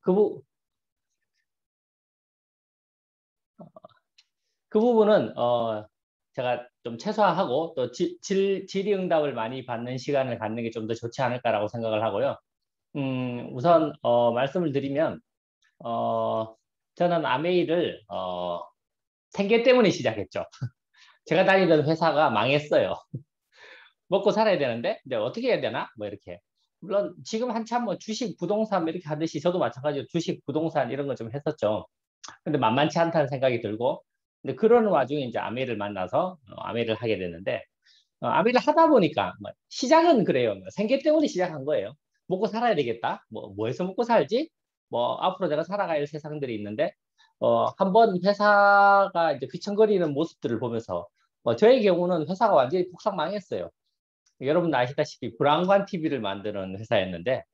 그, 그 부분은 제가 좀 최소화하고 또 질의응답을 많이 받는 시간을 갖는 게 좀 더 좋지 않을까라고 생각을 하고요. 우선 말씀을 드리면 저는 아메이를 생계 때문에 시작했죠. 제가 다니던 회사가 망했어요. 먹고 살아야 되는데, 근데 어떻게 해야 되나? 뭐 이렇게. 물론 지금 한참 뭐 주식, 부동산 뭐 이렇게 하듯이 저도 마찬가지로 주식, 부동산 이런 거 좀 했었죠. 근데 만만치 않다는 생각이 들고, 근데 그런 와중에 이제 아메이를 만나서 아메이를 하게 됐는데, 아메이를 하다 보니까 뭐 시작은 그래요. 뭐 생계 때문에 시작한 거예요. 먹고 살아야 되겠다. 뭐 해서 먹고 살지? 뭐 앞으로 내가 살아갈 세상들이 있는데, 한번 회사가 이제 휘청거리는 모습들을 보면서, 저의 경우는 회사가 완전히 폭삭 망했어요. 여러분 아시다시피 브라운관 TV를 만드는 회사였는데,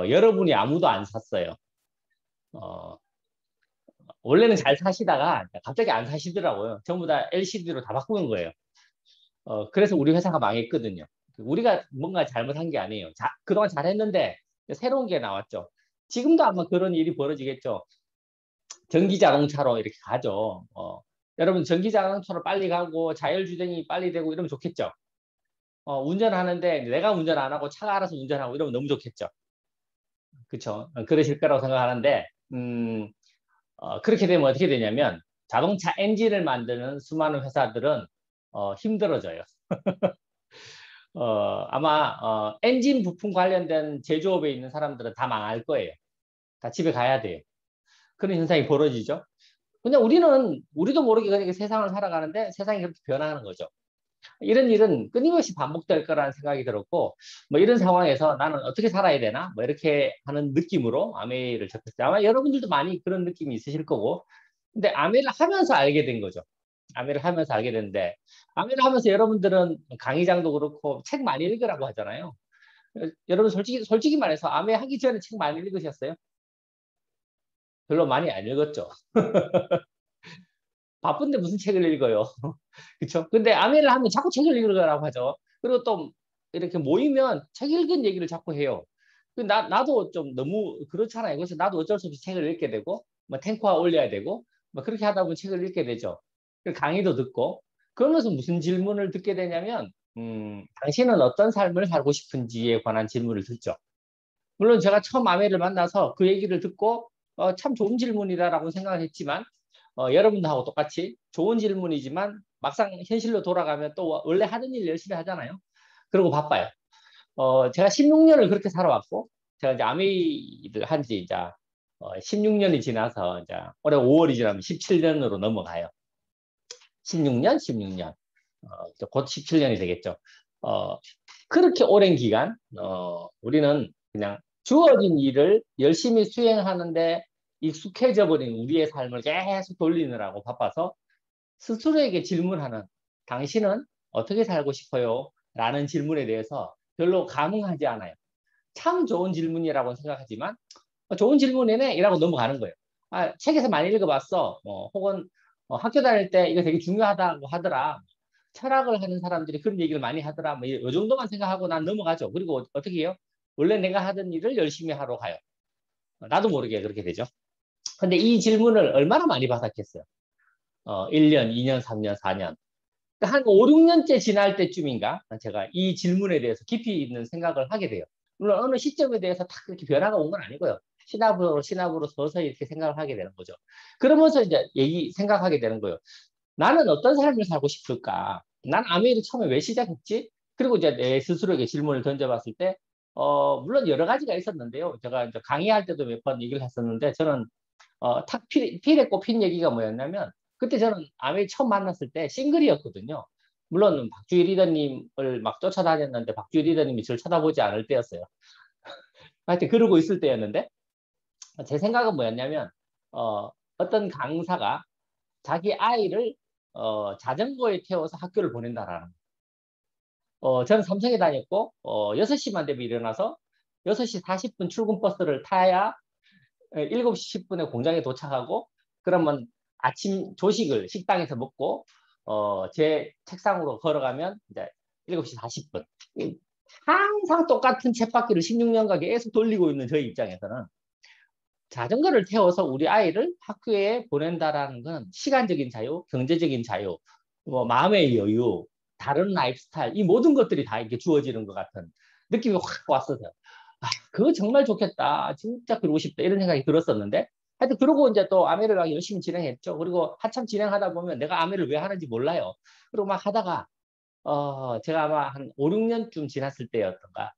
여러분이 아무도 안 샀어요. 어, 원래는 잘 사시다가 갑자기 안 사시더라고요. 전부 다 LCD로 다 바꾸는 거예요. 그래서 우리 회사가 망했거든요. 우리가 뭔가 잘못한 게 아니에요. 그동안 잘했는데 새로운 게 나왔죠. 지금도 아마 그런 일이 벌어지겠죠. 전기 자동차로 이렇게 가죠. 여러분 전기 자동차로 빨리 가고 자율주행이 빨리 되고 이러면 좋겠죠. 운전하는데 내가 운전 안 하고 차가 알아서 운전하고 이러면 너무 좋겠죠. 그렇죠. 그러실 거라고 생각하는데 그렇게 되면 어떻게 되냐면 자동차 엔진을 만드는 수많은 회사들은 힘들어져요. 아마 엔진 부품 관련된 제조업에 있는 사람들은 다 망할 거예요. 다 집에 가야 돼요. 그런 현상이 벌어지죠. 그냥 우리도 모르게 그냥 세상을 살아가는데 세상이 그렇게 변하는 거죠. 이런 일은 끊임없이 반복될 거라는 생각이 들었고, 뭐 이런 상황에서 나는 어떻게 살아야 되나? 뭐 이렇게 하는 느낌으로 아메이를 접했어요. 아마 여러분들도 많이 그런 느낌이 있으실 거고, 근데 아메이를 하면서 알게 된 거죠. 아메이를 하면서 알게 됐는데, 아메이를 하면서 여러분들은 강의장도 그렇고 책 많이 읽으라고 하잖아요. 여러분 솔직히 말해서 아메이 하기 전에 책 많이 읽으셨어요? 별로 많이 안 읽었죠. 바쁜데 무슨 책을 읽어요. 그렇죠? 근데 아메이를 하면 자꾸 책을 읽으라고 하죠. 그리고 또 이렇게 모이면 책 읽은 얘기를 자꾸 해요. 나도 좀 너무 그렇잖아요. 그래서 나도 어쩔 수 없이 책을 읽게 되고, 뭐 탱커화 올려야 되고, 뭐 그렇게 하다 보면 책을 읽게 되죠. 그리고 강의도 듣고, 그러면서 무슨 질문을 듣게 되냐면, 당신은 어떤 삶을 살고 싶은지에 관한 질문을 듣죠. 물론 제가 처음 아메를 만나서 그 얘기를 듣고, 참 좋은 질문이다라고 생각을 했지만, 여러분하고 똑같이 좋은 질문이지만 막상 현실로 돌아가면 또 원래 하던 일 열심히 하잖아요. 그리고 바빠요. 제가 16년을 그렇게 살아왔고, 제가 이제 아메이를 한 지 이제 16년이 지나서 이제 올해 5월이 지나면 17년으로 넘어가요. 16년, 16년. 곧 17년이 되겠죠. 어, 그렇게 오랜 기간, 우리는 그냥 주어진 일을 열심히 수행하는데 익숙해져 버린 우리의 삶을 계속 돌리느라고 바빠서 스스로에게 질문하는 당신은 어떻게 살고 싶어요? 라는 질문에 대해서 별로 감흥하지 않아요. 참 좋은 질문이라고 생각하지만 좋은 질문이네 이라고 넘어가는 거예요. 책에서 많이 읽어봤어. 혹은 학교 다닐 때 이거 되게 중요하다고 하더라. 철학을 하는 사람들이 그런 얘기를 많이 하더라. 뭐, 이 정도만 생각하고 난 넘어가죠. 그리고 어떻게 해요? 원래 내가 하던 일을 열심히 하러 가요. 나도 모르게 그렇게 되죠. 근데 이 질문을 얼마나 많이 받았겠어요? 1년, 2년, 3년, 4년. 한 5, 6년째 지날 때쯤인가 제가 이 질문에 대해서 깊이 있는 생각을 하게 돼요. 물론 어느 시점에 대해서 딱 그렇게 변화가 온 건 아니고요. 시나브로 서서히 이렇게 생각을 하게 되는 거죠. 그러면서 이제 생각하게 되는 거예요. 나는 어떤 삶을 살고 싶을까? 난 아메이를 처음에 왜 시작했지? 그리고 이제 내 스스로에게 질문을 던져봤을 때, 물론 여러 가지가 있었는데요. 제가 이제 강의할 때도 몇 번 얘기를 했었는데, 저는, 탁 필에 꼽힌 얘기가 뭐였냐면, 그때 저는 아메이 처음 만났을 때 싱글이었거든요. 물론 박주희 리더님을 막 쫓아다녔는데, 박주희 리더님이 저를 쳐다보지 않을 때였어요. 하여튼 그러고 있을 때였는데, 제 생각은 뭐였냐면, 어떤 강사가 자기 아이를 자전거에 태워서 학교를 보낸다라는 저는 삼성에 다녔고 6시만 되면 일어나서 6시 40분 출근 버스를 타야 7시 10분에 공장에 도착하고 그러면 아침 조식을 식당에서 먹고 제 책상으로 걸어가면 이제 7시 40분 항상 똑같은 쳇바퀴를 16년간 계속 돌리고 있는 저희 입장에서는 자전거를 태워서 우리 아이를 학교에 보낸다라는 건 시간적인 자유, 경제적인 자유, 뭐 마음의 여유, 다른 라이프 스타일, 이 모든 것들이 다 이렇게 주어지는 것 같은 느낌이 확 왔어요. 아, 그거 정말 좋겠다. 진짜 그러고 싶다. 이런 생각이 들었었는데, 하여튼 그러고 이제 또 아메를 막 열심히 진행했죠. 그리고 한참 진행하다 보면 내가 아메를 왜 하는지 몰라요. 그리고 막 하다가, 제가 아마 한 5, 6년쯤 지났을 때였던가.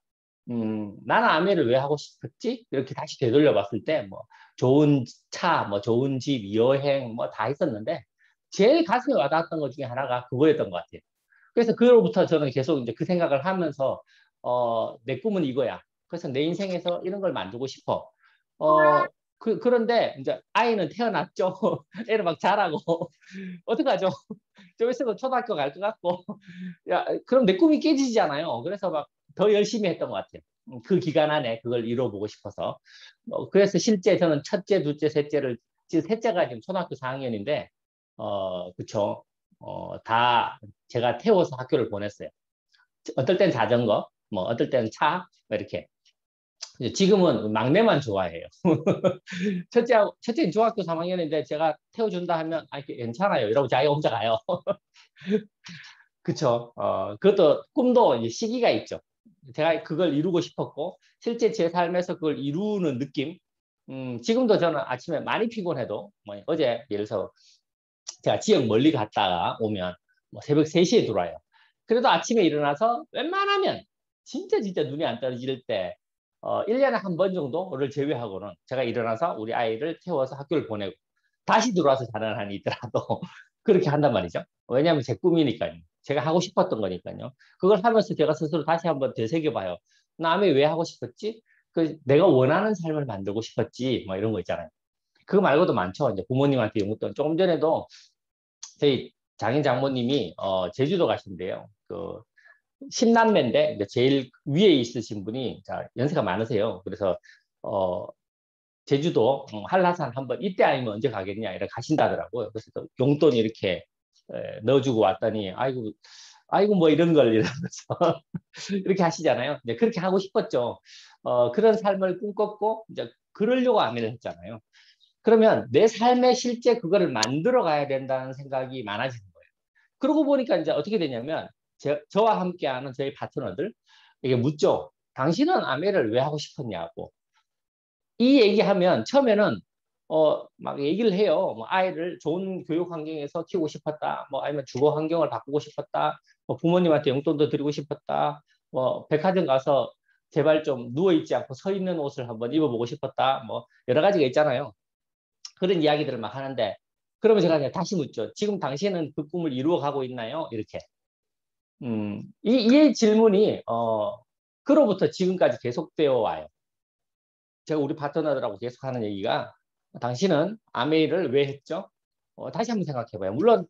나는 아메를 왜 하고 싶었지? 이렇게 다시 되돌려 봤을 때, 뭐, 좋은 차, 뭐, 좋은 집, 여행, 뭐, 다 있었는데, 제일 가슴에 와닿았던 것 중에 하나가 그거였던 것 같아요. 그래서 그로부터 저는 계속 이제 그 생각을 하면서, 내 꿈은 이거야. 그래서 내 인생에서 이런 걸 만들고 싶어. 그런데 이제 아이는 태어났죠. 애를 막 자라고. 어떡하죠? 좀 있으면 초등학교 갈 것 같고. 야, 그럼 내 꿈이 깨지잖아요. 그래서 막 더 열심히 했던 것 같아요. 그 기간 안에 그걸 이뤄보고 싶어서. 그래서 실제 저는 첫째, 둘째, 셋째를, 지금 셋째가 지금 초등학교 4학년인데, 그쵸. 다 제가 태워서 학교를 보냈어요. 어떨 땐 자전거, 뭐, 어떨 때는 차, 뭐 이렇게. 지금은 막내만 좋아해요. 첫째는 중학교 3학년인데 제가 태워준다 하면, 아, 괜찮아요. 이러고 자기가 혼자 가요. 그쵸. 그것도 꿈도 이제 시기가 있죠. 제가 그걸 이루고 싶었고, 실제 제 삶에서 그걸 이루는 느낌. 지금도 저는 아침에 많이 피곤해도, 뭐 어제 예를 들어서 제가 지역 멀리 갔다가 오면 뭐 새벽 3시에 들어와요. 그래도 아침에 일어나서 웬만하면 진짜 눈이 안 떨어질 때, 1년에 한 번 정도를 제외하고는 제가 일어나서 우리 아이를 태워서 학교를 보내고 다시 들어와서 자는 한이 있더라도 그렇게 한단 말이죠. 왜냐하면 제 꿈이니까요. 제가 하고 싶었던 거니까요. 그걸 하면서 제가 스스로 다시 한번 되새겨봐요. 남이 왜 하고 싶었지? 내가 원하는 삶을 만들고 싶었지. 뭐 이런 거 있잖아요. 그거 말고도 많죠. 이제 부모님한테 용돈. 조금 전에도 저희 장인 장모님이 제주도 가신대요. 그 10남매인데 제일 위에 있으신 분이 자, 연세가 많으세요. 그래서 어, 제주도 한라산 한번 이때 아니면 언제 가겠냐 이렇게 가신다더라고요. 그래서 또 용돈 이렇게 넣어주고 왔더니 아이고 뭐 이런 걸 이러면서 이렇게 하시잖아요. 이제 그렇게 하고 싶었죠. 그런 삶을 꿈꿨고 이제 그러려고 아멘을 했잖아요. 그러면 내 삶에 실제 그거를 만들어 가야 된다는 생각이 많아지는 거예요. 그러고 보니까 이제 어떻게 되냐면 저와 함께하는 저희 파트너들 이게 묻죠. 당신은 아메를 왜 하고 싶었냐고. 이 얘기하면 처음에는 막 얘기를 해요. 뭐 아이를 좋은 교육 환경에서 키우고 싶었다. 뭐 아니면 주거 환경을 바꾸고 싶었다. 뭐 부모님한테 용돈도 드리고 싶었다. 뭐 백화점 가서 제발 좀 누워 있지 않고 서 있는 옷을 한번 입어보고 싶었다. 뭐 여러 가지가 있잖아요. 그런 이야기들을 막 하는데 그러면 제가 그냥 다시 묻죠. 지금 당신은 그 꿈을 이루어 가고 있나요? 이렇게. 이 질문이 그로부터 지금까지 계속되어 와요. 제가 우리 파트너들하고 계속하는 얘기가 당신은 아메이를 왜 했죠? 다시 한번 생각해봐요. 물론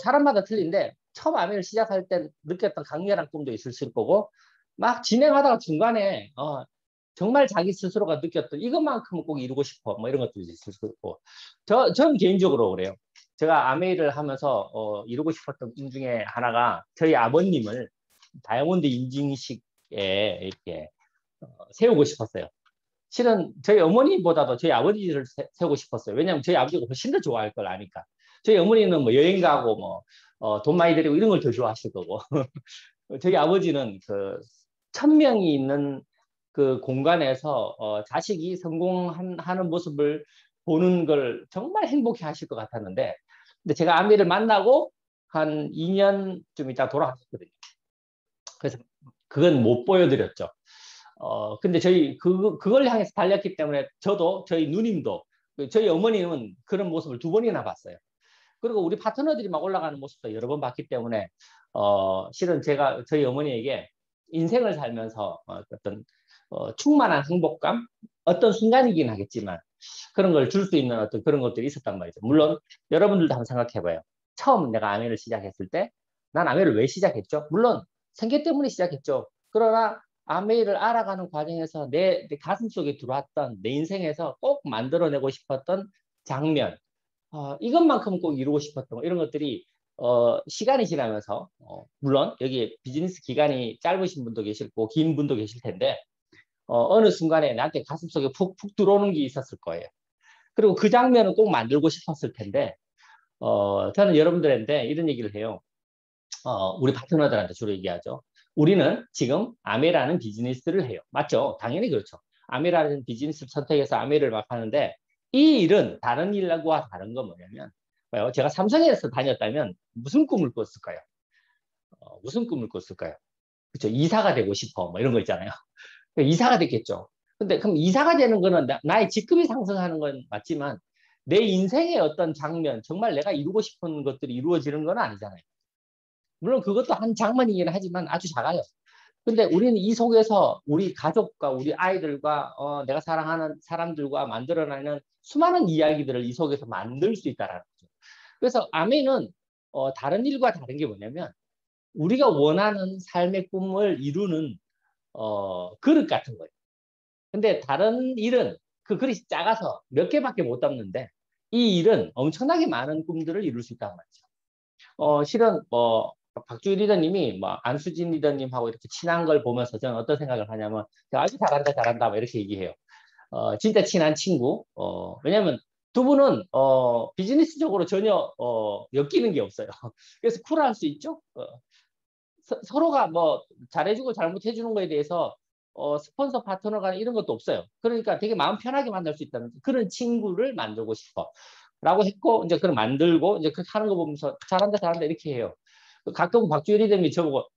사람마다 틀린데 처음 아메이를 시작할 때 느꼈던 강렬한 꿈도 있을 거고 막 진행하다가 중간에 정말 자기 스스로가 느꼈던 이것만큼은 꼭 이루고 싶어 뭐 이런 것도 있을 수 있고 저는 개인적으로 그래요. 제가 아메이를 하면서 이루고 싶었던 꿈 중에 하나가 저희 아버님을 다이아몬드 인증식에 이렇게 세우고 싶었어요. 실은 저희 어머니보다도 저희 아버지를 세우고 싶었어요. 왜냐하면 저희 아버지가 훨씬 더 좋아할 걸 아니까. 저희 어머니는 뭐 여행 가고 뭐 돈 많이 들이고 이런 걸 더 좋아하실 거고 저희 아버지는 그 1,000명이 있는 그 공간에서 자식이 성공하는 모습을 보는 걸 정말 행복해 하실 것 같았는데 근데 제가 아미를 만나고 한 2년쯤 있다 돌아갔거든요. 그래서 그건 못 보여드렸죠. 근데 저희 그걸 향해서 달렸기 때문에 저도 저희 누님도 저희 어머니는 그런 모습을 2번이나 봤어요. 그리고 우리 파트너들이 막 올라가는 모습도 여러 번 봤기 때문에 실은 제가 저희 어머니에게 인생을 살면서 어떤 충만한 행복감 어떤 순간이긴 하겠지만 그런 걸 줄 수 있는 어떤 그런 것들이 있었단 말이죠. 물론 여러분들도 한번 생각해봐요. 처음 내가 아메를 시작했을 때 난 아메를 왜 시작했죠? 물론 생계 때문에 시작했죠. 그러나 아메이를 알아가는 과정에서 내 가슴 속에 들어왔던 내 인생에서 꼭 만들어내고 싶었던 장면, 이것만큼 꼭 이루고 싶었던 이런 것들이 시간이 지나면서 물론 여기 비즈니스 기간이 짧으신 분도 계실 거고 긴 분도 계실 텐데 어느 순간에 나한테 가슴속에 푹푹 들어오는 게 있었을 거예요. 그리고 그 장면은 꼭 만들고 싶었을 텐데, 저는 여러분들한테 이런 얘기를 해요. 우리 파트너들한테 주로 얘기하죠. 우리는 지금 아메라는 비즈니스를 해요. 맞죠? 당연히 그렇죠. 아메라는 비즈니스를 선택해서 아메를 막 하는데, 이 일은 다른 일과 다른 건 뭐냐면, 제가 삼성에서 다녔다면 무슨 꿈을 꿨을까요? 무슨 꿈을 꿨을까요? 그렇죠. 이사가 되고 싶어. 뭐 이런 거 있잖아요. 이사가 됐겠죠. 근데 그럼 이사가 되는 거는 나의 직급이 상승하는 건 맞지만 내 인생의 어떤 장면, 정말 내가 이루고 싶은 것들이 이루어지는 건 아니잖아요. 물론 그것도 한 장면이긴 하지만 아주 작아요. 근데 우리는 이 속에서 우리 가족과 우리 아이들과 내가 사랑하는 사람들과 만들어내는 수많은 이야기들을 이 속에서 만들 수 있다라는 거죠. 그래서 아멘은 다른 일과 다른 게 뭐냐면 우리가 원하는 삶의 꿈을 이루는 그릇 같은 거예요. 근데 다른 일은 그 그릇이 작아서 몇 개밖에 못 담는데 이 일은 엄청나게 많은 꿈들을 이룰 수 있다는 말이죠. 실은 박주희 리더님이 뭐 안수진 리더님하고 이렇게 친한 걸 보면서 저는 어떤 생각을 하냐면 아주 잘한다 잘한다 막 이렇게 얘기해요. 진짜 친한 친구. 왜냐면 두 분은 비즈니스적으로 전혀 엮이는 게 없어요. 그래서 쿨할 수 있죠. 서로가 뭐 잘해주고 잘못해주는 거에 대해서 스폰서 파트너 간 이런 것도 없어요. 그러니까 되게 마음 편하게 만날 수 있다는 그런 친구를 만들고 싶어. 라고 했고, 이제 그걸 만들고, 이제 그렇게 하는 거 보면서 잘한다, 잘한다, 이렇게 해요. 가끔 박주희 리더님이 저보고,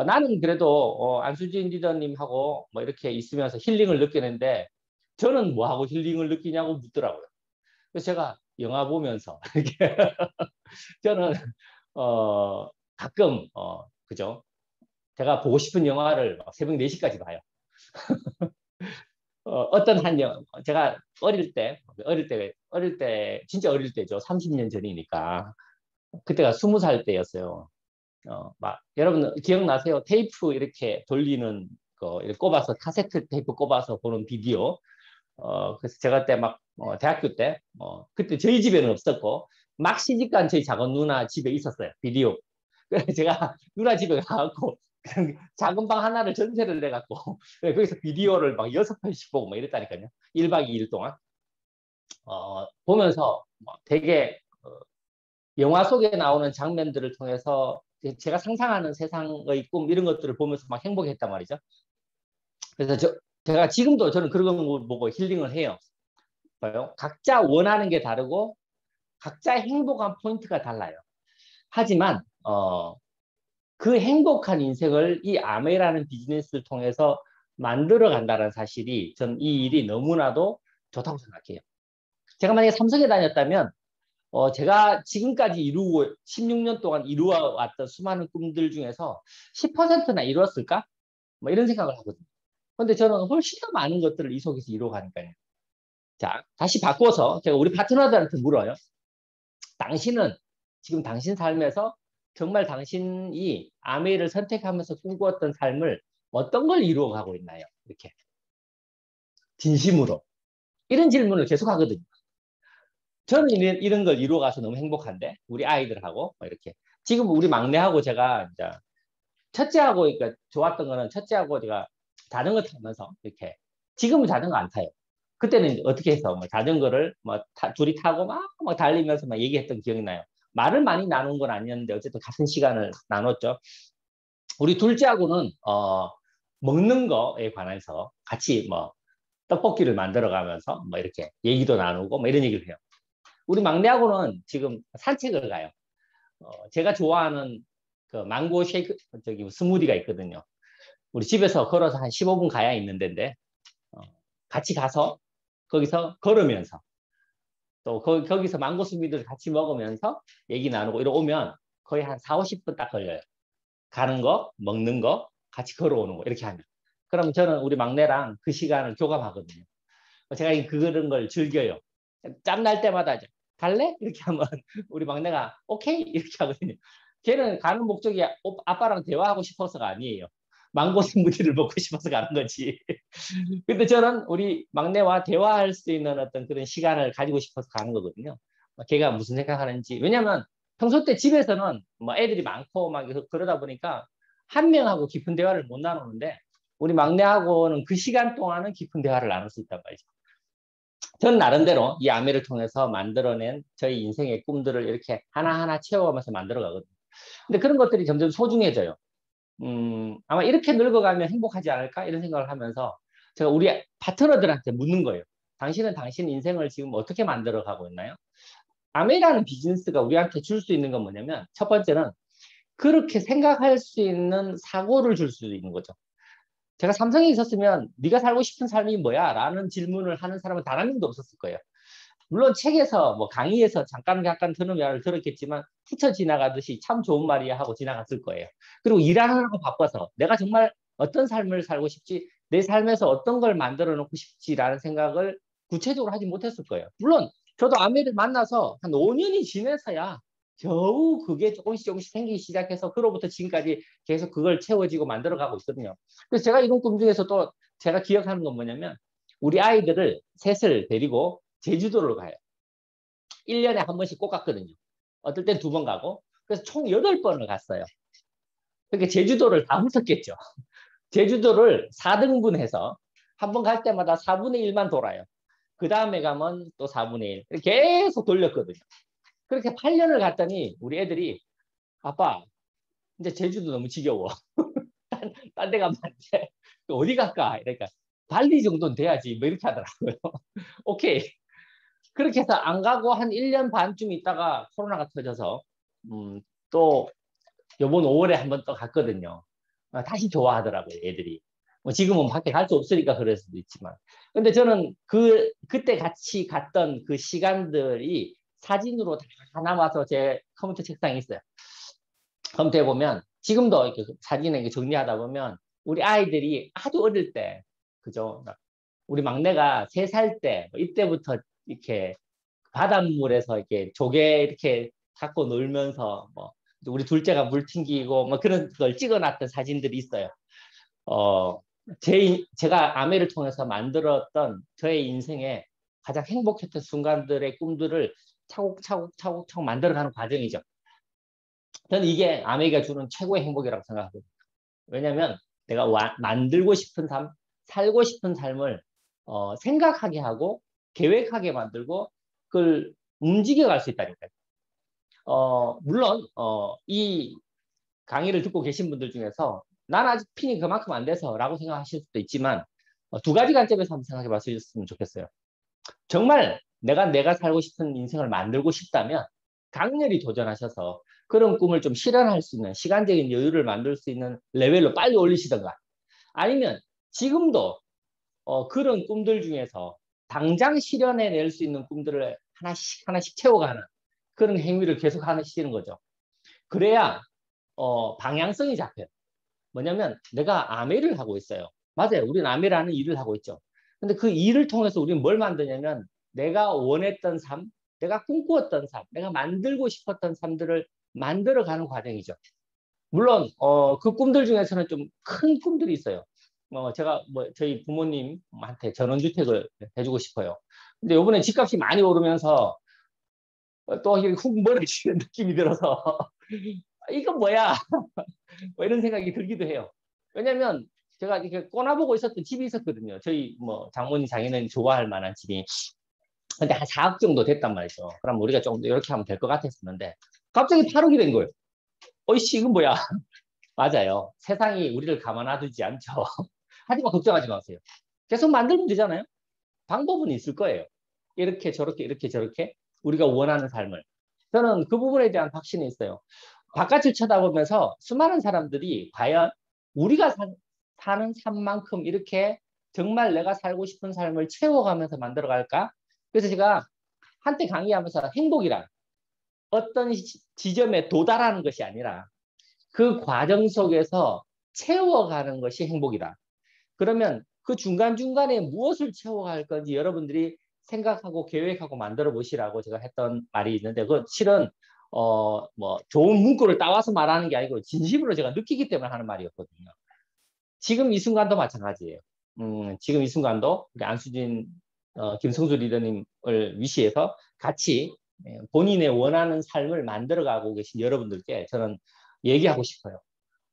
나는 그래도, 안수진 리더님하고 뭐 이렇게 있으면서 힐링을 느끼는데, 저는 뭐 하고 힐링을 느끼냐고 묻더라고요. 그래서 제가 영화 보면서, 이렇게 저는, 가끔, 그죠? 제가 보고 싶은 영화를 새벽 4시까지 봐요. 어떤 한 영화, 제가 어릴 때, 진짜 어릴 때죠. 30년 전이니까. 그때가 20살 때였어요. 여러분 기억나세요? 테이프 이렇게 돌리는 거, 이렇게 꼽아서, 카세트 테이프 꼽아서 보는 비디오. 그래서 제가 그때 막, 대학교 때, 그때 저희 집에는 없었고, 막 시집간 저희 작은 누나 집에 있었어요. 비디오. 그래서 제가 누나 집에 가갖고, 그냥 작은 방 하나를 전세를 내갖고, 거기서 비디오를 막 6편씩 보고 막 이랬다니까요. 1박 2일 동안. 보면서 되게, 영화 속에 나오는 장면들을 통해서 제가 상상하는 세상의 꿈 이런 것들을 보면서 막 행복했단 말이죠. 그래서 제가 지금도 저는 그런 거 보고 힐링을 해요. 봐요. 각자 원하는 게 다르고 각자 행복한 포인트가 달라요. 하지만 그 행복한 인생을 이 아메라는 비즈니스를 통해서 만들어 간다는 사실이 전 이 일이 너무나도 좋다고 생각해요. 제가 만약에 삼성에 다녔다면 제가 지금까지 이루고 16년 동안 이루어왔던 수많은 꿈들 중에서 10%나 이루었을까? 뭐 이런 생각을 하거든요. 근데 저는 훨씬 더 많은 것들을 이 속에서 이루어가니까요. 자, 다시 바꿔서 제가 우리 파트너들한테 물어요. 당신은 지금 당신 삶에서 정말 당신이 아메이를 선택하면서 꿈꾸었던 삶을 어떤 걸 이루어가고 있나요? 이렇게 진심으로 이런 질문을 계속 하거든요. 저는 이런 걸 이루어가서 너무 행복한데 우리 아이들하고 뭐 이렇게 지금 우리 막내하고 제가 이제 첫째하고 그러니까 좋았던 거는 첫째하고 제가 자전거 타면서 이렇게 지금은 자전거 안 타요. 그때는 어떻게 해서 뭐 자전거를 뭐 둘이 타고 막 달리면서 막 얘기했던 기억이 나요. 말을 많이 나눈 건 아니었는데 어쨌든 같은 시간을 나눴죠. 우리 둘째하고는 먹는 거에 관해서 같이 뭐 떡볶이를 만들어 가면서 뭐 이렇게 얘기도 나누고 뭐 이런 얘기를 해요. 우리 막내하고는 지금 산책을 가요. 제가 좋아하는 그 망고 쉐이크 저기 스무디가 있거든요. 우리 집에서 걸어서 한 15분 가야 있는 데인데 같이 가서 거기서 걸으면서 또 거기서 망고 스무디를 같이 먹으면서 얘기 나누고 이러 오면 거의 한 4, 50분 딱 걸려요. 가는 거, 먹는 거, 같이 걸어오는 거 이렇게 하면. 그럼 저는 우리 막내랑 그 시간을 교감하거든요. 제가 그런 걸 즐겨요. 짬 날 때마다 갈래? 이렇게 하면 우리 막내가 오케이 이렇게 하거든요. 걔는 가는 목적이 아빠랑 대화하고 싶어서가 아니에요. 망고 스무디를 먹고 싶어서 가는 거지. 근데 저는 우리 막내와 대화할 수 있는 어떤 그런 시간을 가지고 싶어서 가는 거거든요. 걔가 무슨 생각하는지. 왜냐면 평소 때 집에서는 뭐 애들이 많고 막 그러다 보니까 한 명하고 깊은 대화를 못 나누는데 우리 막내하고는 그 시간 동안은 깊은 대화를 나눌 수 있단 말이죠. 전 나름대로 이 아메를 통해서 만들어낸 저희 인생의 꿈들을 이렇게 하나하나 채워가면서 만들어가거든요. 근데 그런 것들이 점점 소중해져요. 아마 이렇게 늙어가면 행복하지 않을까? 이런 생각을 하면서 제가 우리 파트너들한테 묻는 거예요. 당신은 당신 인생을 지금 어떻게 만들어가고 있나요? 아메라는 비즈니스가 우리한테 줄 수 있는 건 뭐냐면 첫 번째는 그렇게 생각할 수 있는 사고를 줄 수 있는 거죠. 제가 삼성에 있었으면 네가 살고 싶은 삶이 뭐야? 라는 질문을 하는 사람은 단 한 명도 없었을 거예요. 물론 책에서 뭐 강의에서 잠깐 드는 말을 들었겠지만 스쳐 지나가듯이 참 좋은 말이야 하고 지나갔을 거예요. 그리고 일하느라고 바빠서 내가 정말 어떤 삶을 살고 싶지, 내 삶에서 어떤 걸 만들어 놓고 싶지라는 생각을 구체적으로 하지 못했을 거예요. 물론 저도 아내를 만나서 한 5년이 지내서야 겨우 그게 조금씩 생기기 시작해서 그로부터 지금까지 계속 그걸 채워지고 만들어가고 있거든요. 그래서 제가 이런 꿈 중에서 또 제가 기억하는 건 뭐냐면 우리 아이들을 셋을 데리고 제주도를 가요. 1년에 한 번씩 꼭 갔거든요. 어떨 땐 2번 가고. 그래서 총 8번을 갔어요. 그러니까 제주도를 다 훑었겠죠. 제주도를 4등분해서 한 번 갈 때마다 4분의 1만 돌아요. 그 다음에 가면 또 4분의 1. 계속 돌렸거든요. 그렇게 8년을 갔더니 우리 애들이 아빠 이제 제주도 너무 지겨워. 딴 데 가면 안 돼. 어디 갈까? 이러니까 발리 정도는 돼야지. 뭐 이렇게 하더라고요. 오케이. 그렇게 해서 안 가고 한 1년 반쯤 있다가 코로나가 터져서 또 요번 5월에 한 번 또 갔거든요. 다시 좋아하더라고요, 애들이. 뭐 지금은 밖에 갈 수 없으니까 그럴 수도 있지만. 근데 저는 그때 같이 갔던 그 시간들이 사진으로 다 남아서 제 컴퓨터 책상에 있어요. 컴퓨터에 보면 지금도 이렇게 사진에 정리하다 보면 우리 아이들이 아주 어릴 때, 그죠? 우리 막내가 3살 때, 이때부터 이렇게 바닷물에서 이렇게 조개 이렇게 갖고 놀면서 뭐 우리 둘째가 물 튕기고 뭐 그런 걸 찍어놨던 사진들이 있어요. 어, 제가 아메를 통해서 만들었던 저의 인생에 가장 행복했던 순간들의 꿈들을 차곡차곡 만들어가는 과정이죠. 저는 이게 아메가 주는 최고의 행복이라고 생각하거든요. 왜냐하면 내가 만들고 싶은 삶, 살고 싶은 삶을 생각하게 하고 계획하게 만들고 그걸 움직여갈 수 있다니까요. 물론 이 강의를 듣고 계신 분들 중에서 난 아직 핀이 그만큼 안 돼서라고 생각하실 수도 있지만 2가지 관점에서 한번 생각해 봤으면 좋겠어요. 정말 내가 살고 싶은 인생을 만들고 싶다면 강렬히 도전하셔서 그런 꿈을 좀 실현할 수 있는 시간적인 여유를 만들 수 있는 레벨로 빨리 올리시던가 아니면 지금도 그런 꿈들 중에서 당장 실현해낼 수 있는 꿈들을 하나씩 채워가는 그런 행위를 계속 하시는 거죠. 그래야 방향성이 잡혀요. 뭐냐면 내가 아메를 하고 있어요. 맞아요. 우리는 아메라는 일을 하고 있죠. 근데 그 일을 통해서 우리는 뭘 만드냐면 내가 원했던 삶, 내가 꿈꾸었던 삶, 내가 만들고 싶었던 삶들을 만들어가는 과정이죠. 물론 그 꿈들 중에서는 좀 큰 꿈들이 있어요. 제가 뭐 저희 부모님한테 전원주택을 해주고 싶어요. 근데 요번에 집값이 많이 오르면서 또 훅 멀어지는 느낌이 들어서 이건 뭐야? 뭐 이런 생각이 들기도 해요. 왜냐면 제가 이렇게 꼬나보고 있었던 집이 있었거든요. 저희 뭐 장모님 장인은 좋아할 만한 집이. 근데 한 4억 정도 됐단 말이죠. 그럼 우리가 좀 이렇게 하면 될 것 같았었는데 갑자기 8억이 된 거예요. 어이씨 이건 뭐야? 맞아요. 세상이 우리를 가만 놔두지 않죠. 하지만 걱정하지 마세요. 계속 만들면 되잖아요. 방법은 있을 거예요. 이렇게 저렇게 이렇게 저렇게 우리가 원하는 삶을. 저는 그 부분에 대한 확신이 있어요. 바깥을 쳐다보면서 수많은 사람들이 과연 우리가 사는 삶만큼 이렇게 정말 내가 살고 싶은 삶을 채워가면서 만들어갈까? 그래서 제가 한때 강의하면서 행복이란 어떤 지점에 도달하는 것이 아니라 그 과정 속에서 채워가는 것이 행복이다. 그러면 그 중간중간에 무엇을 채워갈 건지 여러분들이 생각하고 계획하고 만들어 보시라고 제가 했던 말이 있는데 그 실은 뭐 좋은 문구를 따와서 말하는 게 아니고 진심으로 제가 느끼기 때문에 하는 말이었거든요. 지금 이 순간도 마찬가지예요. 지금 이 순간도 우리 안수진 김성수 리더님을 위시해서 같이 본인의 원하는 삶을 만들어가고 계신 여러분들께 저는 얘기하고 싶어요.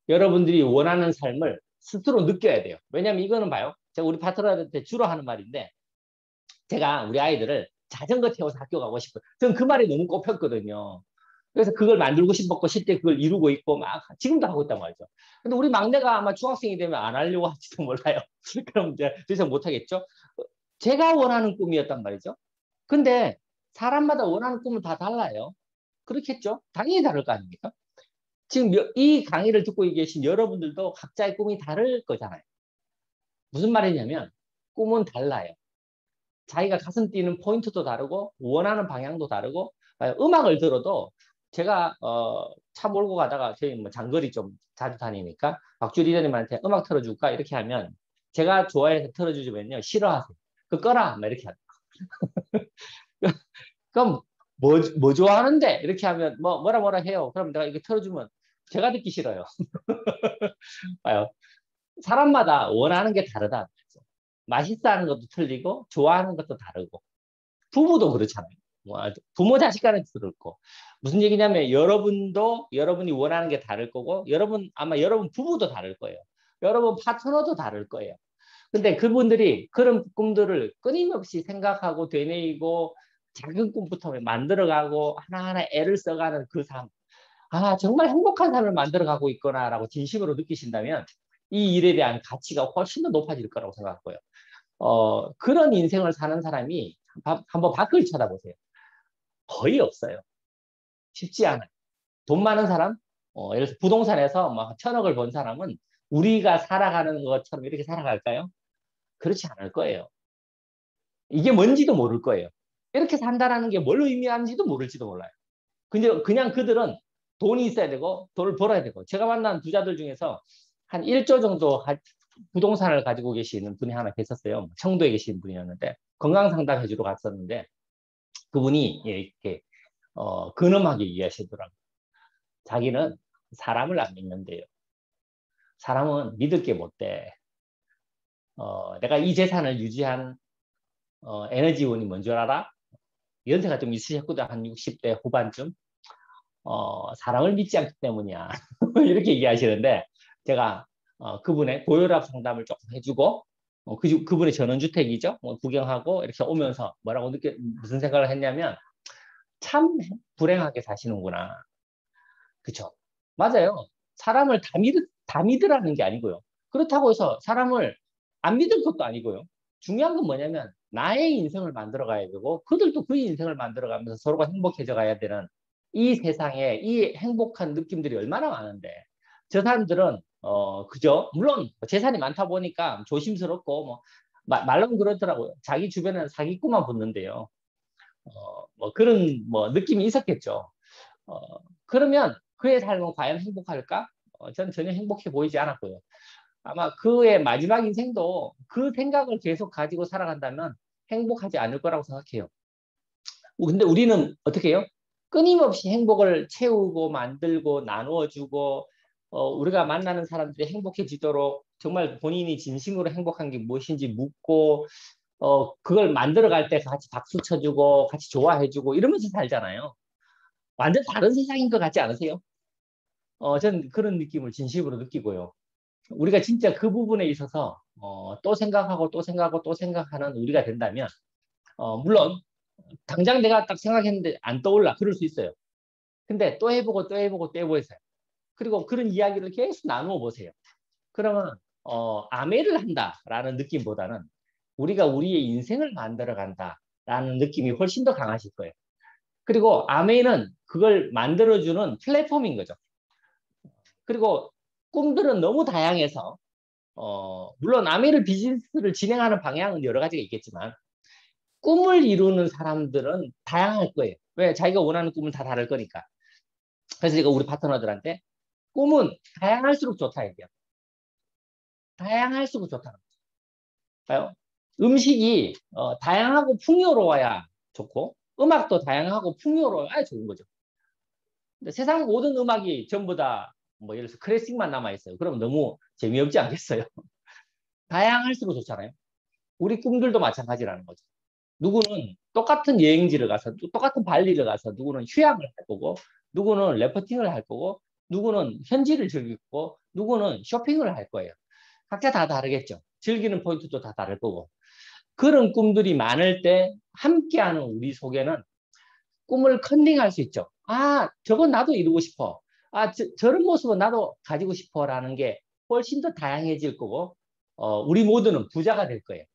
여러분들이 원하는 삶을 스스로 느껴야 돼요. 왜냐면 이거는 봐요. 제가 우리 파트너한테 주로 하는 말인데, 제가 우리 아이들을 자전거 태워서 학교 가고 싶어요. 저는 그 말이 너무 꼽혔거든요. 그래서 그걸 만들고 싶었고, 실제 그걸 이루고 있고, 막, 지금도 하고 있단 말이죠. 근데 우리 막내가 아마 중학생이 되면 안 하려고 할지도 몰라요. 그럼 이제 더 이상 못하겠죠? 제가 원하는 꿈이었단 말이죠. 근데 사람마다 원하는 꿈은 다 달라요. 그렇겠죠? 당연히 다를 거 아닙니까? 지금 이 강의를 듣고 계신 여러분들도 각자의 꿈이 다를 거잖아요. 무슨 말이냐면, 꿈은 달라요. 자기가 가슴 뛰는 포인트도 다르고 원하는 방향도 다르고 음악을 들어도 제가 차 몰고 가다가 저희 뭐 장거리 좀 자주 다니니까 박주 리더님한테 음악 틀어줄까 이렇게 하면 제가 좋아해서 틀어주시면요 싫어하세요. 그 꺼라 막 이렇게 하죠. 그럼 뭐 좋아하는데 이렇게 하면 뭐라 해요. 그럼 내가 이거 틀어주면 제가 듣기 싫어요. 봐요. 사람마다 원하는 게 다르다. 맛있어 하는 것도 틀리고 좋아하는 것도 다르고 부부도 그렇잖아요. 부모 자식 간에도 그렇고 무슨 얘기냐면 여러분이 원하는 게 다를 거고 아마 여러분 부부도 다를 거예요. 여러분 파트너도 다를 거예요. 근데 그분들이 그런 꿈들을 끊임없이 생각하고 되뇌이고 작은 꿈부터 만들어가고 하나하나 애를 써가는 그 삶. 아, 정말 행복한 삶을 만들어가고 있구나라고 진심으로 느끼신다면 이 일에 대한 가치가 훨씬 더 높아질 거라고 생각하고요. 그런 인생을 사는 사람이 한번 밖을 쳐다보세요. 거의 없어요. 쉽지 않아요. 돈 많은 사람, 예를 들어서 부동산에서 막 1,000억을 번 사람은 우리가 살아가는 것처럼 이렇게 살아갈까요? 그렇지 않을 거예요. 이게 뭔지도 모를 거예요. 이렇게 산다라는 게 뭘 의미하는지도 모를지도 몰라요. 근데 그냥 그들은 돈이 있어야 되고 돈을 벌어야 되고 제가 만난 부자들 중에서 한 1조 정도 부동산을 가지고 계시는 분이 하나 계셨어요. 청도에 계신 분이었는데 건강 상담해 주러 갔었는데 그분이 이렇게 근엄하게 이해하시더라고요. 자기는 사람을 안 믿는데요. 사람은 믿을 게 못 돼. 내가 이 재산을 유지한 에너지원이 뭔 줄 알아? 연세가 좀 있으셨거든. 한 60대 후반쯤. 사람을 믿지 않기 때문이야. 이렇게 얘기하시는데 제가 그분의 고혈압 상담을 조금 해주고 그분의 전원주택이죠. 구경하고 이렇게 오면서 무슨 생각을 했냐면 참 불행하게 사시는구나. 그쵸? 맞아요. 사람을 다 믿으라는 게 아니고요. 그렇다고 해서 사람을 안 믿을 것도 아니고요. 중요한 건 뭐냐면 나의 인생을 만들어 가야 되고 그들도 그 인생을 만들어 가면서 서로가 행복해져 가야 되는 이 세상에 이 행복한 느낌들이 얼마나 많은데 저 사람들은 그죠? 물론 재산이 많다 보니까 조심스럽고 말로는 그렇더라고요. 자기 주변에는 사기꾼만 붙는데요. 뭐 그런 느낌이 있었겠죠. 어, 그러면 그의 삶은 과연 행복할까? 저는 전혀 행복해 보이지 않았고요. 아마 그의 마지막 인생도 그 생각을 계속 가지고 살아간다면 행복하지 않을 거라고 생각해요. 근데 우리는 어떻게 해요? 끊임없이 행복을 채우고 만들고 나누어주고 우리가 만나는 사람들이 행복해지도록 정말 본인이 진심으로 행복한 게 무엇인지 묻고 그걸 만들어갈 때 같이 박수 쳐주고 같이 좋아해주고 이러면서 살잖아요. 완전 다른 세상인 것 같지 않으세요? 저는 그런 느낌을 진심으로 느끼고요. 우리가 진짜 그 부분에 있어서 또 생각하고 또 생각하고 또 생각하는 우리가 된다면 물론 당장 내가 딱 생각했는데 안 떠올라 그럴 수 있어요. 근데 또 해보고 또 해보고 또 해보세요. 그리고 그런 이야기를 계속 나누어 보세요. 그러면 아메를 한다라는 느낌보다는 우리가 우리의 인생을 만들어 간다라는 느낌이 훨씬 더 강하실 거예요. 그리고 아메는 그걸 만들어주는 플랫폼인 거죠. 그리고 꿈들은 너무 다양해서 물론 아메르 비즈니스를 진행하는 방향은 여러 가지가 있겠지만 꿈을 이루는 사람들은 다양할 거예요. 왜? 자기가 원하는 꿈은 다 다를 거니까. 그래서 제가 우리 파트너들한테 꿈은 다양할수록 좋다 얘기해요. 다양할수록 좋다. 봐요. 음식이 다양하고 풍요로워야 좋고 음악도 다양하고 풍요로워야 좋은 거죠. 근데 세상 모든 음악이 전부 다 뭐 예를 들어서 클래식만 남아 있어요. 그럼 너무 재미없지 않겠어요? 다양할수록 좋잖아요. 우리 꿈들도 마찬가지라는 거죠. 누구는 똑같은 여행지를 가서 똑같은 발리를 가서 누구는 휴양을 할 거고 누구는 래퍼팅을 할 거고 누구는 현지를 즐기고 누구는 쇼핑을 할 거예요. 각자 다 다르겠죠. 즐기는 포인트도 다 다를 거고. 그런 꿈들이 많을 때 함께하는 우리 속에는 꿈을 컨닝할 수 있죠. 아, 저건 나도 이루고 싶어. 아, 저런 모습은 나도 가지고 싶어라는 게 훨씬 더 다양해질 거고, 우리 모두는 부자가 될 거예요.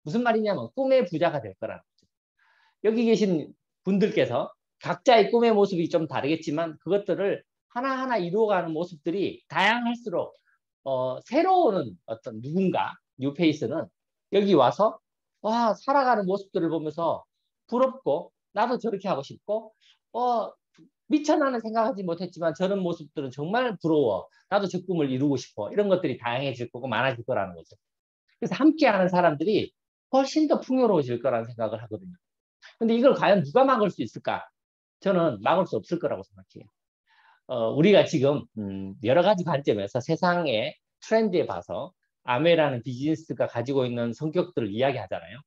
무슨 말이냐면 꿈의 부자가 될 거라는 거죠. 여기 계신 분들께서 각자의 꿈의 모습이 좀 다르겠지만 그것들을 하나하나 이루어가는 모습들이 다양할수록 새로운 어떤 누군가, 뉴페이스는 여기 와서 와, 살아가는 모습들을 보면서 부럽고 나도 저렇게 하고 싶고 미처 나는 생각하지 못했지만 저런 모습들은 정말 부러워. 나도 저 꿈을 이루고 싶어. 이런 것들이 다양해질 거고 많아질 거라는 거죠. 그래서 함께하는 사람들이 훨씬 더 풍요로워질 거라는 생각을 하거든요. 근데 이걸 과연 누가 막을 수 있을까? 저는 막을 수 없을 거라고 생각해요. 우리가 지금 여러 가지 관점에서 세상의 트렌드에 봐서 아메라는 비즈니스가 가지고 있는 성격들을 이야기하잖아요.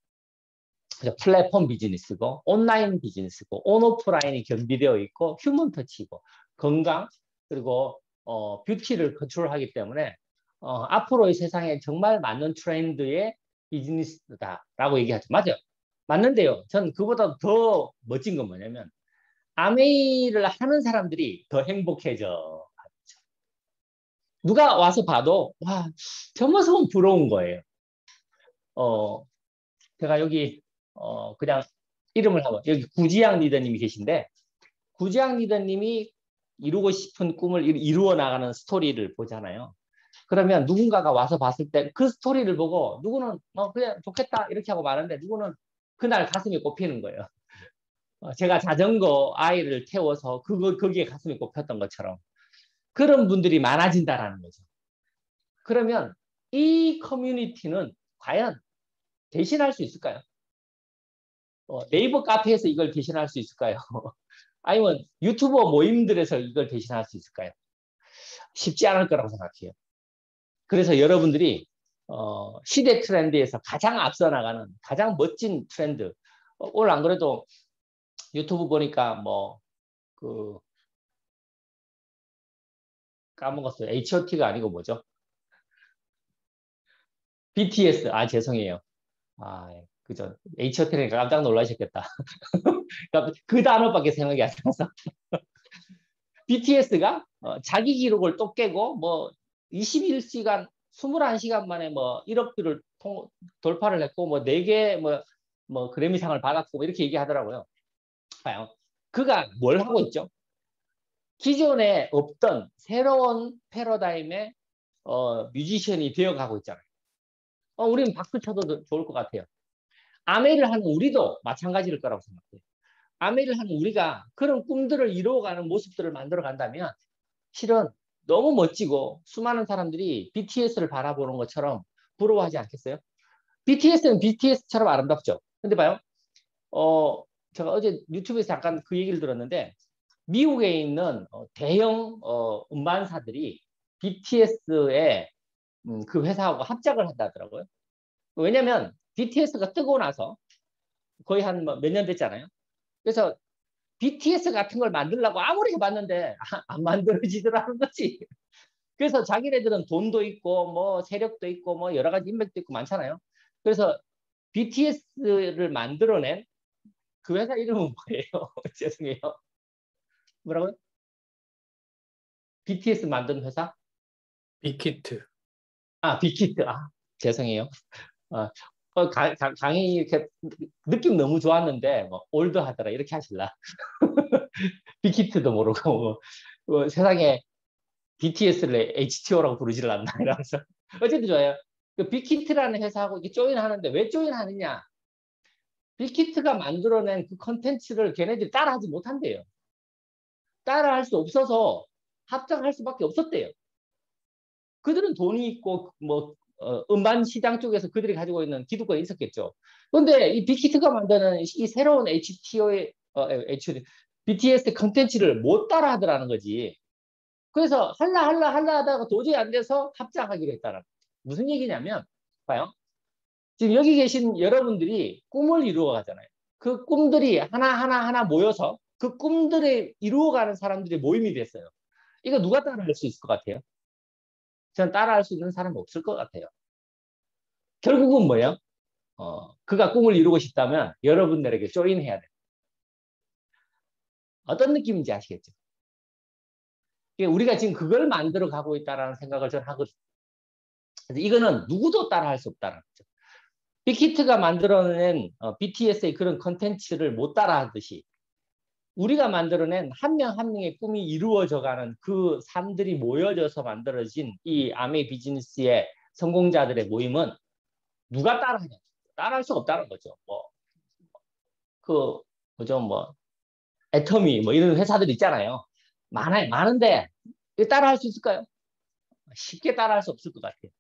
플랫폼 비즈니스고 온라인 비즈니스고 온오프라인이 겸비되어 있고 휴먼 터치고 건강 그리고 뷰티를 컨트롤하기 때문에 앞으로의 세상에 정말 맞는 트렌드의 비즈니스다라고 얘기하죠. 맞아요. 맞는데요. 저는 그보다 더 멋진 건 뭐냐면 아메이를 하는 사람들이 더 행복해져. 누가 와서 봐도 와, 저 모습은 부러운 거예요. 제가 여기 그냥 이름을 하고 여기 구지양 리더님이 계신데 구지양 리더님이 이루고 싶은 꿈을 이루어 나가는 스토리를 보잖아요. 그러면 누군가가 와서 봤을 때 그 스토리를 보고 누구는 그냥 좋겠다 이렇게 하고 말하는데 누구는 그날 가슴이 꼽히는 거예요. 제가 자전거 아이를 태워서 거기에 가슴이 꼽혔던 것처럼 그런 분들이 많아진다라는 거죠. 그러면 이 커뮤니티는 과연 대신할 수 있을까요? 네이버 카페에서 이걸 대신할 수 있을까요? 아니면 유튜버 모임들에서 이걸 대신할 수 있을까요? 쉽지 않을 거라고 생각해요. 그래서 여러분들이 시대 트렌드에서 가장 앞서 나가는 가장 멋진 트렌드. 오늘 안 그래도 유튜브 보니까 까먹었어요. H.O.T가 아니고 뭐죠? BTS. 아, 죄송해요. 아, 그죠. H.O.T니까 깜짝 놀라셨겠다. 그 단어밖에 생각이 안 나서. BTS가 자기 기록을 또 깨고 21시간, 21시간 만에 1억 뷰를 돌파를 했고 4개 그래미상을 받았고 이렇게 얘기하더라고요. 봐요. 그가 뭘 하고 있죠? 기존에 없던 새로운 패러다임의 뮤지션이 되어가고 있잖아요. 우리는 박수 쳐도 좋을 것 같아요. 아메를 하는 우리도 마찬가지일 거라고 생각해요. 아메를 하는 우리가 그런 꿈들을 이루어가는 모습들을 만들어 간다면 실은 너무 멋지고 수많은 사람들이 BTS를 바라보는 것처럼 부러워하지 않겠어요? BTS는 BTS처럼 아름답죠. 근데 봐요. 제가 어제 유튜브에서 잠깐 그 얘기를 들었는데 미국에 있는 대형 음반사들이 BTS의 그 회사하고 합작을 한다더라고요. 왜냐면 BTS가 뜨고 나서 거의 한 몇 년 됐잖아요. 그래서 BTS 같은 걸 만들려고 아무리 해봤는데 안 만들어지더라는 거지. 그래서 자기네들은 돈도 있고 세력도 있고 여러 가지 인맥도 있고 많잖아요. 그래서 BTS를 만들어낸 그 회사 이름은 뭐예요? 죄송해요. 뭐라고요? BTS 만든 회사? 빅히트. 아, 빅히트. 아, 죄송해요. 강의 이렇게 느낌 너무 좋았는데 올드하더라 이렇게 하실라. 빅히트도 모르고 세상에 BTS를 HTO라고 부르지를 않나 이러면서 어쨌든 좋아요. 그 빅히트라는 회사하고 이게 조인하는데 왜 조인하느냐? 빅히트가 만들어낸 그 컨텐츠를 걔네들이 따라하지 못한대요. 따라할 수 없어서 합작할 수밖에 없었대요. 그들은 돈이 있고 음반 시장 쪽에서 그들이 가지고 있는 기득권이 있었겠죠. 그런데 이 빅히트가 만드는 이 새로운 HTO의 BTS 컨텐츠를 못 따라하더라는 거지. 그래서 할라 하다가 도저히 안 돼서 합작하기로 했다는 거죠. 무슨 얘기냐면 봐요. 지금 여기 계신 여러분들이 꿈을 이루어 가잖아요. 그 꿈들이 하나 모여서 그 꿈들을 이루어가는 사람들의 모임이 됐어요. 이거 누가 따라할 수 있을 것 같아요? 저는 따라할 수 있는 사람은 없을 것 같아요. 결국은 뭐예요? 그가 꿈을 이루고 싶다면 여러분들에게 조인해야 돼요. 어떤 느낌인지 아시겠죠? 우리가 지금 그걸 만들어 가고 있다는 생각을 저는 하거든요. 그래서 이거는 누구도 따라할 수 없다는 거죠. 빅히트가 만들어낸 BTS의 그런 컨텐츠를 못 따라하듯이 우리가 만들어낸 한 명 한 명의 꿈이 이루어져가는 그 삶들이 모여져서 만들어진 이 아메 비즈니스의 성공자들의 모임은 누가 따라하냐? 따라할 수 없다는 거죠. 뭐죠? 애터미 뭐 이런 회사들 있잖아요. 많은데 따라할 수 있을까요? 쉽게 따라할 수 없을 것 같아요.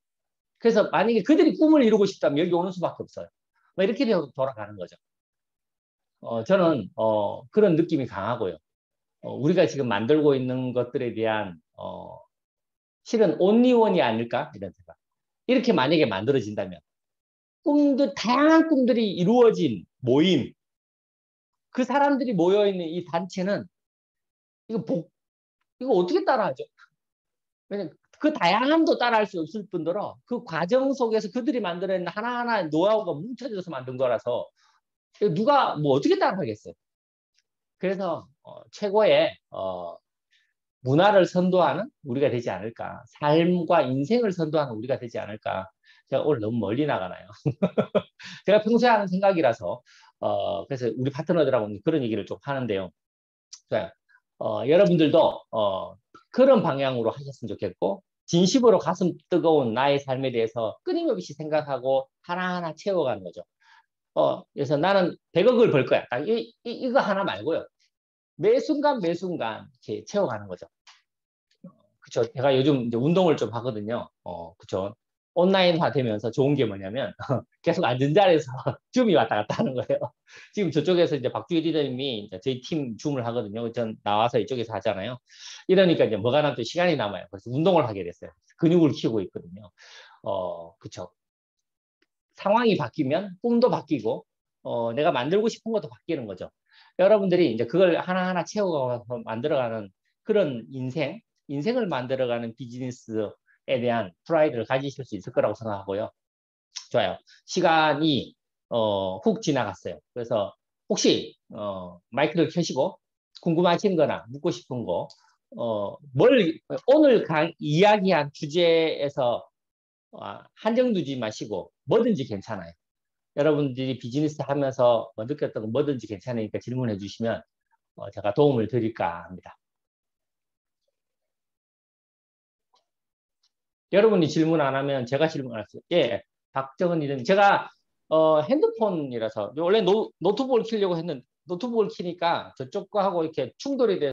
그래서 만약에 그들이 꿈을 이루고 싶다면 여기 오는 수밖에 없어요. 뭐 이렇게 돌아가는 거죠. 저는 그런 느낌이 강하고요. 우리가 지금 만들고 있는 것들에 대한 실은 온리원이 아닐까 이런 생각. 이렇게 만약에 만들어진다면 다양한 꿈들이 이루어진 모임, 그 사람들이 모여 있는 이 단체는 이거 어떻게 따라하죠? 왜냐면 그 다양함도 따라할 수 없을 뿐더러 그 과정 속에서 그들이 만들어낸 하나하나 노하우가 뭉쳐져서 만든 거라서 누가 뭐 어떻게 따라하겠어요? 그래서 최고의 문화를 선도하는 우리가 되지 않을까. 삶과 인생을 선도하는 우리가 되지 않을까. 제가 오늘 너무 멀리 나가나요? 제가 평소에 하는 생각이라서 그래서 우리 파트너들하고 그런 얘기를 좀 하는데요. 여러분들도 그런 방향으로 하셨으면 좋겠고 진심으로 가슴 뜨거운 나의 삶에 대해서 끊임없이 생각하고 하나하나 채워가는 거죠. 그래서 나는 100억을 벌 거야. 이거 하나 말고요. 매 순간 매 순간 이렇게 채워가는 거죠. 그쵸. 제가 요즘 이제 운동을 좀 하거든요. 그쵸. 온라인화 되면서 좋은 게 뭐냐면, 계속 앉은 자리에서 줌이 왔다 갔다 하는 거예요. 지금 저쪽에서 이제 박주희 리더님이 이제 저희 팀 줌을 하거든요. 전 나와서 이쪽에서 하잖아요. 이러니까 이제 뭐가 남또 시간이 남아요. 그래서 운동을 하게 됐어요. 근육을 키우고 있거든요. 그쵸. 상황이 바뀌면 꿈도 바뀌고, 내가 만들고 싶은 것도 바뀌는 거죠. 여러분들이 이제 그걸 하나하나 채워가서 만들어가는 그런 인생을 만들어가는 비즈니스에 대한 프라이드를 가지실 수 있을 거라고 생각하고요. 좋아요. 시간이 훅 지나갔어요. 그래서 혹시 마이크를 켜시고 궁금하신 거나 묻고 싶은 거 오늘 이야기한 주제에서 한정 두지 마시고 뭐든지 괜찮아요. 여러분들이 비즈니스 하면서 느꼈던 거 뭐든지 괜찮으니까 질문해 주시면 제가 도움을 드릴까 합니다. 여러분이 질문 안 하면 제가 질문할 수, 예, 박정은 이름, 제가, 핸드폰이라서, 원래 노트북을 키려고 했는데, 노트북을 키니까 저쪽 거 하고 이렇게 충돌이 돼서